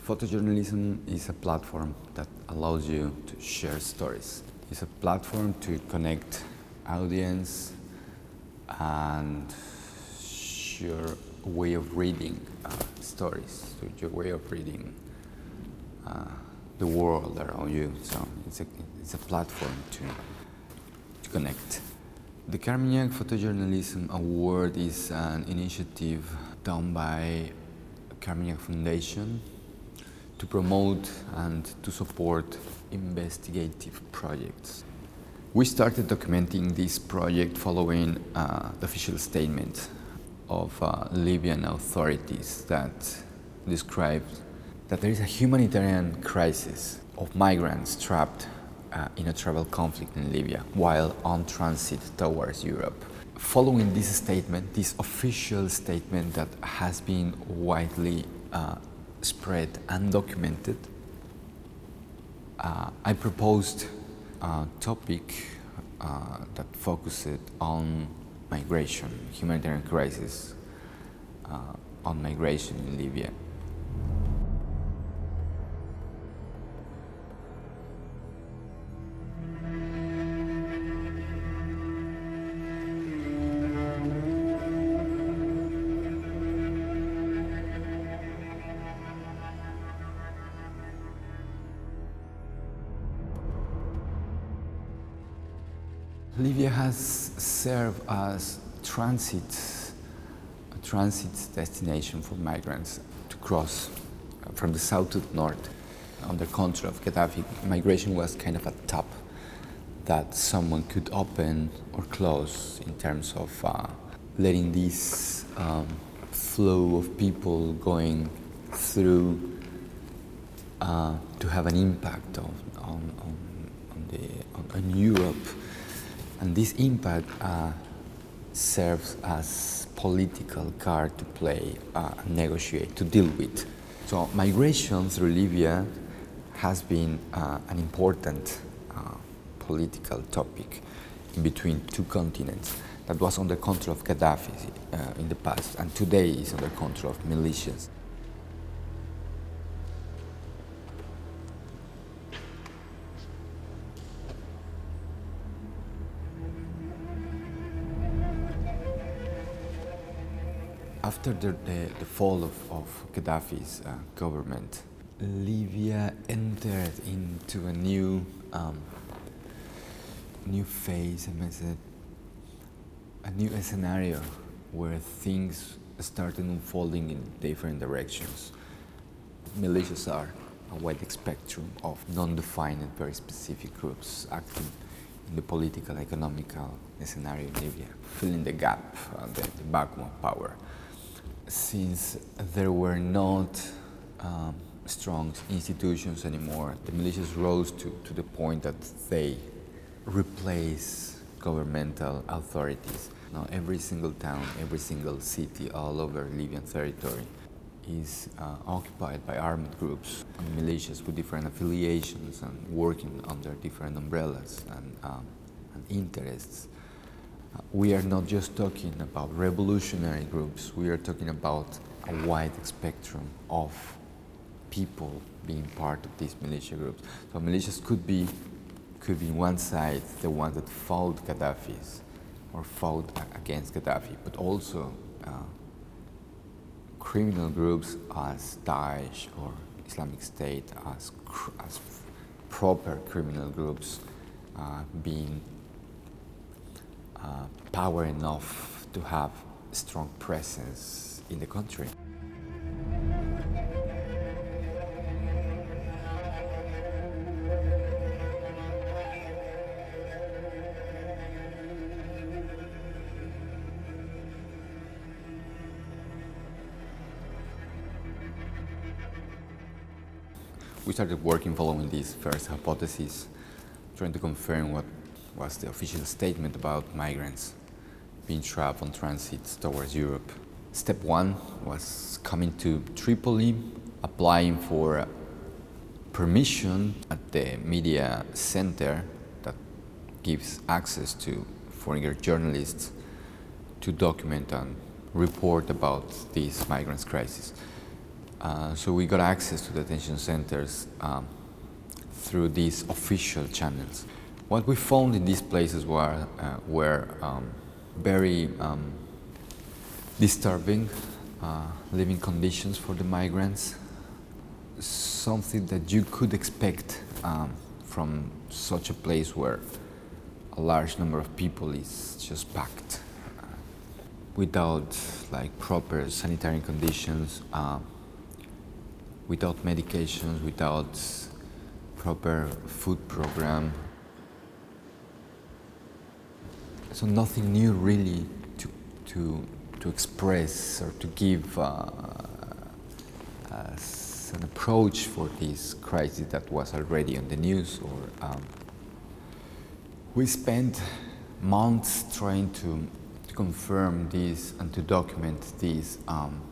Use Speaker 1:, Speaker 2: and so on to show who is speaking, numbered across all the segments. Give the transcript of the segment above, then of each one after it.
Speaker 1: Photojournalism is a platform that allows you to share stories. It's a platform to connect audience and your way of reading stories, so your way of reading the world around you. So it's a platform to connect. The Carmignac Photojournalism Award is an initiative done by Carmignac Foundation to promote and to support investigative projects. We started documenting this project following the official statement of Libyan authorities that described that there is a humanitarian crisis of migrants trapped in a travel conflict in Libya while on transit towards Europe. Following this statement, this official statement that has been widely spread and documented, I proposed a topic that focused on migration, humanitarian crisis on migration in Libya. Libya has served as a transit destination for migrants to cross from the south to the north. Under control of Gaddafi, migration was kind of a tap that someone could open or close in terms of letting this flow of people going through to have an impact on Europe. And this impact serves as political card to play, negotiate, to deal with. So migration through Libya has been an important political topic in between two continents that was under control of Gaddafi in the past, and today is under control of militias. After the fall of Gaddafi's government, Libya entered into a new phase, a new scenario where things started unfolding in different directions. Militias are a wide spectrum of non-defined and very specific groups acting in the political, economical scenario in Libya, filling the gap, the vacuum of power. Since there were not strong institutions anymore, the militias rose to the point that they replace governmental authorities. Now every single town, every single city all over Libyan territory is occupied by armed groups and militias with different affiliations and working under different umbrellas and interests. We are not just talking about revolutionary groups, we are talking about a wide spectrum of people being part of these militia groups. So militias could be one side, the one that fought Gaddafi's or fought against Gaddafi, but also criminal groups as Daesh or Islamic State as proper criminal groups being power enough to have strong presence in the country. We started working following this first hypothesis, trying to confirm what was the official statement about migrants being trapped on transits towards Europe. Step one was coming to Tripoli, applying for permission at the media center that gives access to foreign journalists to document and report about this migrants crisis. So we got access to detention centers through these official channels. What we found in these places were very disturbing living conditions for the migrants, something that you could expect from such a place where a large number of people is just packed without like proper sanitary conditions, without medications, without proper food program. So nothing new really to express or to give as an approach for this crisis that was already on the news. We spent months trying to confirm this and to document these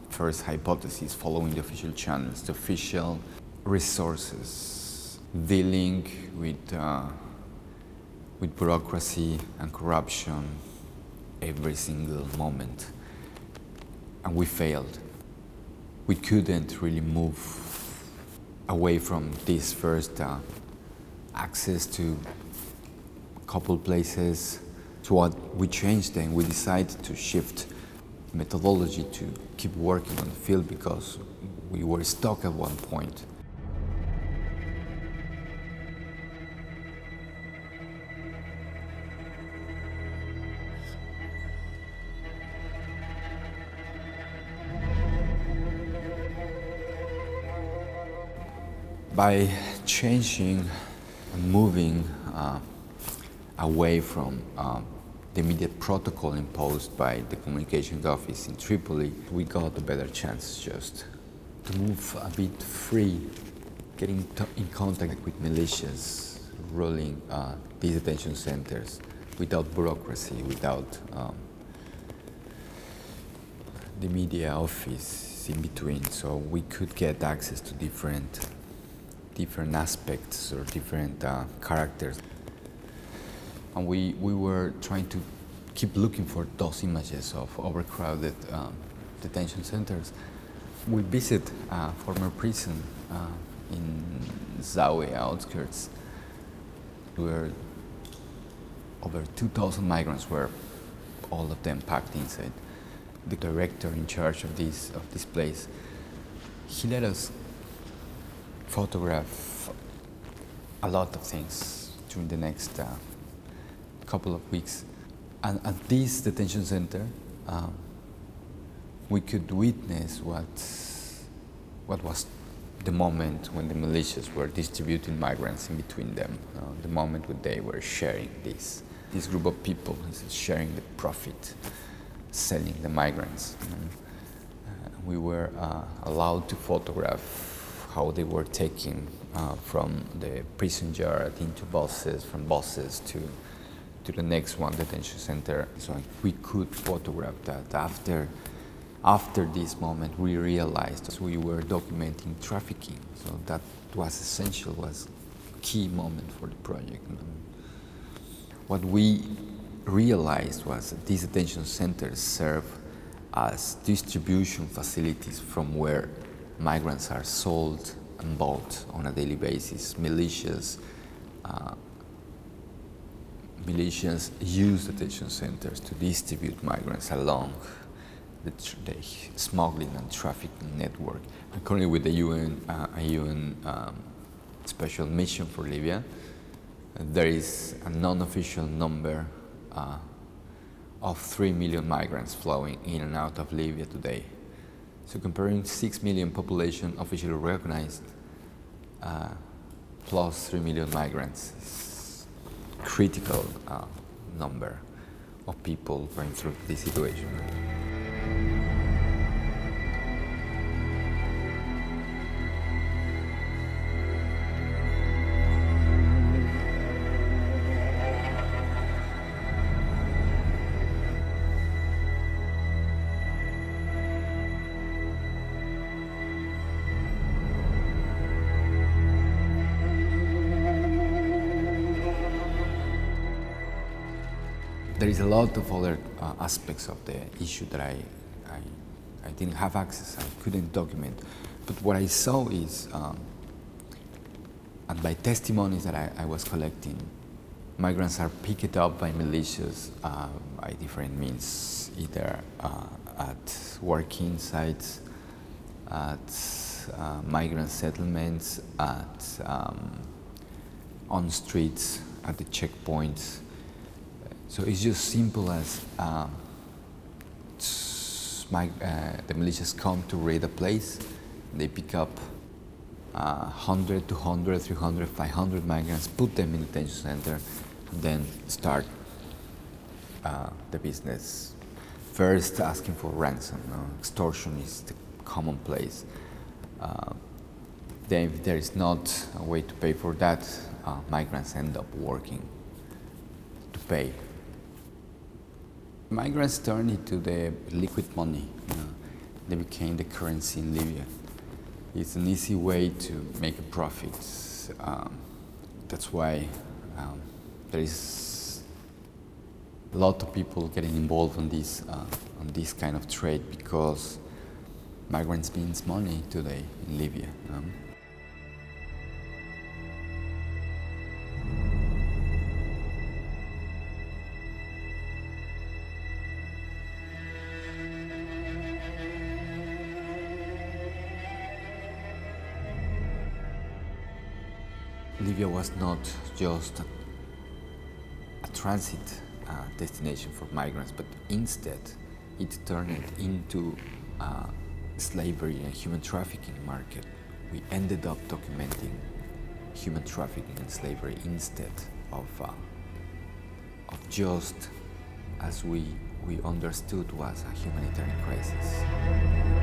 Speaker 1: first hypotheses following the official channels, the official resources, dealing with bureaucracy and corruption every single moment. And we failed. We couldn't really move away from this first access to a couple places. So what we changed then, we decided to shift methodology to keep working on the field because we were stuck at one point. By changing and moving away from the immediate protocol imposed by the communications office in Tripoli, we got a better chance just to move a bit free, getting in contact with militias ruling these detention centers without bureaucracy, without the media office in between. So we could get access to different aspects or different characters. And we were trying to keep looking for those images of overcrowded detention centers. We visit a former prison in Zawi outskirts, where over 2,000 migrants were, all of them packed inside. The director in charge of this place, he let us photograph a lot of things during the next couple of weeks. And at this detention center, we could witness what was the moment when the militias were distributing migrants in between them, the moment when they were sharing this group of people, sharing the profit, selling the migrants. We were allowed to photograph how they were taken from the prison yard into buses, from buses to the next one, detention center. So we could photograph that. After this moment, we realized we were documenting trafficking. So that was essential, was a key moment for the project. What we realized was that these detention centers serve as distribution facilities from where migrants are sold and bought on a daily basis. Militias use detention centers to distribute migrants along the smuggling and trafficking network. And currently with the UN special mission for Libya, there is a non-official number of 3 million migrants flowing in and out of Libya today. So comparing 6 million population officially recognized plus 3 million migrants is a critical number of people going through this situation. There is a lot of other aspects of the issue that I didn't have access, I couldn't document. But what I saw is, and by testimonies that I was collecting, migrants are picked up by militias by different means, either at working sites, at migrant settlements, at on streets, at the checkpoints. So it's just simple as the militias come to raid a place, they pick up 100, 200, 300, 500 migrants, put them in the detention center, and then start the business. First, asking for ransom. Extortion is the commonplace. Then, if there is not a way to pay for that, migrants end up working to pay. Migrants turned into the liquid money. They became the currency in Libya. It's an easy way to make a profit. That's why there is a lot of people getting involved on this kind of trade, because migrants means money today in Libya. Libya was not just a transit destination for migrants, but instead it turned into slavery and human trafficking market. We ended up documenting human trafficking and slavery instead of just as we understood was a humanitarian crisis.